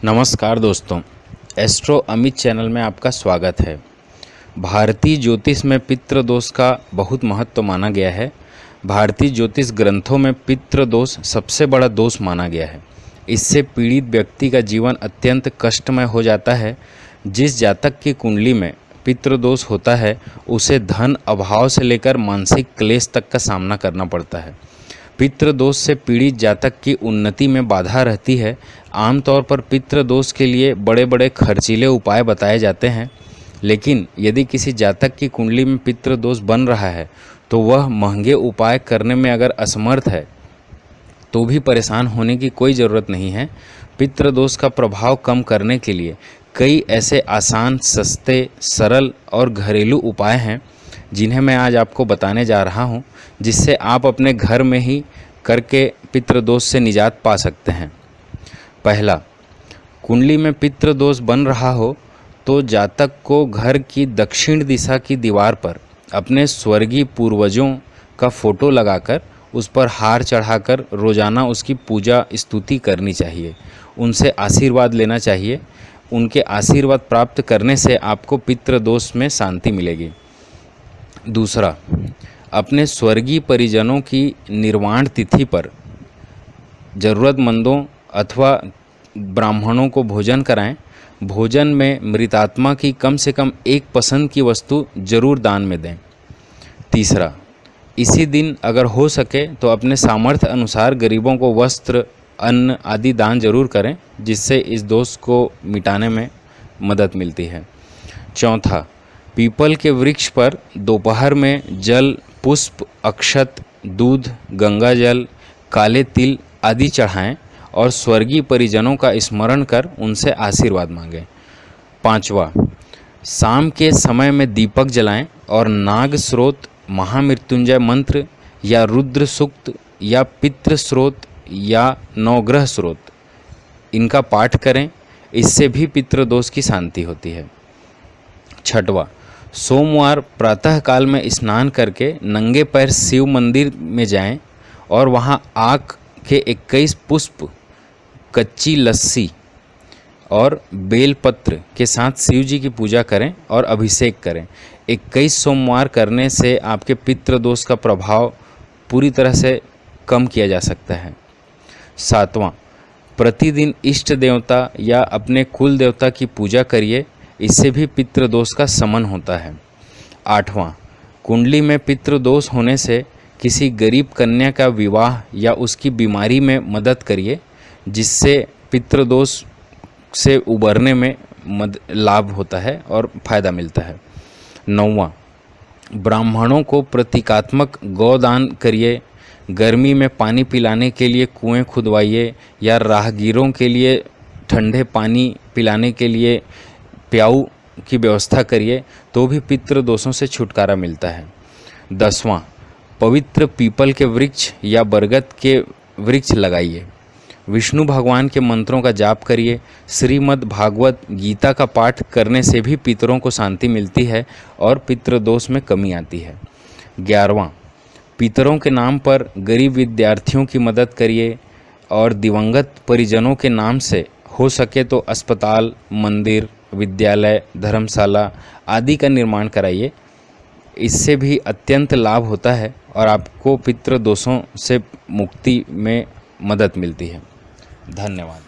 नमस्कार दोस्तों, astro Amit channel में आपका स्वागत है। भारतीय ज्योतिष में पितृ दोष का बहुत महत्व माना गया है। भारतीय ज्योतिष ग्रंथों में पितृ दोष सबसे बड़ा दोष माना गया है। इससे पीड़ित व्यक्ति का जीवन अत्यंत कष्टमय हो जाता है। जिस जातक की कुंडली में पितृ दोष होता है उसे धन अभाव से लेकर मानसिक क्लेश तक का सामना करना पड़ता है। पितृ दोष से पीड़ित जातक की उन्नति में बाधा रहती है। आमतौर पर पितृ दोष के लिए बड़े बड़े खर्चीले उपाय बताए जाते हैं, लेकिन यदि किसी जातक की कुंडली में पितृ दोष बन रहा है तो वह महंगे उपाय करने में अगर असमर्थ है तो भी परेशान होने की कोई ज़रूरत नहीं है। पितृ दोष का प्रभाव कम करने के लिए कई ऐसे आसान, सस्ते, सरल और घरेलू उपाय हैं जिन्हें मैं आज आपको बताने जा रहा हूं, जिससे आप अपने घर में ही करके पितृ दोष से निजात पा सकते हैं। पहला, कुंडली में पितृ दोष बन रहा हो तो जातक को घर की दक्षिण दिशा की दीवार पर अपने स्वर्गीय पूर्वजों का फोटो लगाकर उस पर हार चढ़ाकर रोज़ाना उसकी पूजा स्तुति करनी चाहिए। उनसे आशीर्वाद लेना चाहिए। उनके आशीर्वाद प्राप्त करने से आपको पितृ दोष में शांति मिलेगी। दूसरा, अपने स्वर्गीय परिजनों की निर्वाण तिथि पर ज़रूरतमंदों अथवा ब्राह्मणों को भोजन कराएं। भोजन में मृतात्मा की कम से कम एक पसंद की वस्तु जरूर दान में दें। तीसरा, इसी दिन अगर हो सके तो अपने सामर्थ्य अनुसार गरीबों को वस्त्र, अन्न आदि दान जरूर करें, जिससे इस दोष को मिटाने में मदद मिलती है। चौथा, पीपल के वृक्ष पर दोपहर में जल, पुष्प, अक्षत, दूध, गंगा जल, काले तिल आदि चढ़ाएं और स्वर्गीय परिजनों का स्मरण कर उनसे आशीर्वाद मांगें। पांचवा, शाम के समय में दीपक जलाएं और नाग स्रोत, महामृत्युंजय मंत्र या रुद्र सूक्त या पितृ स्रोत या नवग्रह स्रोत इनका पाठ करें। इससे भी पितृ दोष की शांति होती है। छठवां, सोमवार प्रातः काल में स्नान करके नंगे पैर शिव मंदिर में जाएं और वहां आक के 21 पुष्प, कच्ची लस्सी और बेलपत्र के साथ शिव जी की पूजा करें और अभिषेक करें। 21 सोमवार करने से आपके पितृ दोष का प्रभाव पूरी तरह से कम किया जा सकता है। सातवां, प्रतिदिन इष्ट देवता या अपने कुल देवता की पूजा करिए। इससे भी पितृ दोष का शमन होता है। आठवां, कुंडली में पितृ दोष होने से किसी गरीब कन्या का विवाह या उसकी बीमारी में मदद करिए, जिससे पितृ दोष से उबरने में लाभ होता है और फायदा मिलता है। नौवां, ब्राह्मणों को प्रतीकात्मक गौदान करिए। गर्मी में पानी पिलाने के लिए कुएं खुदवाइए या राहगीरों के लिए ठंडे पानी पिलाने के लिए प्याऊ की व्यवस्था करिए, तो भी पितृ दोषों से छुटकारा मिलता है। 10वां, पवित्र पीपल के वृक्ष या बरगद के वृक्ष लगाइए। विष्णु भगवान के मंत्रों का जाप करिए। श्रीमद् भागवत गीता का पाठ करने से भी पितरों को शांति मिलती है और पितृ दोष में कमी आती है। 11वां, पितरों के नाम पर गरीब विद्यार्थियों की मदद करिए और दिवंगत परिजनों के नाम से हो सके तो अस्पताल, मंदिर, विद्यालय, धर्मशाला आदि का निर्माण कराइए। इससे भी अत्यंत लाभ होता है और आपको पितृ दोषों से मुक्ति में मदद मिलती है। धन्यवाद।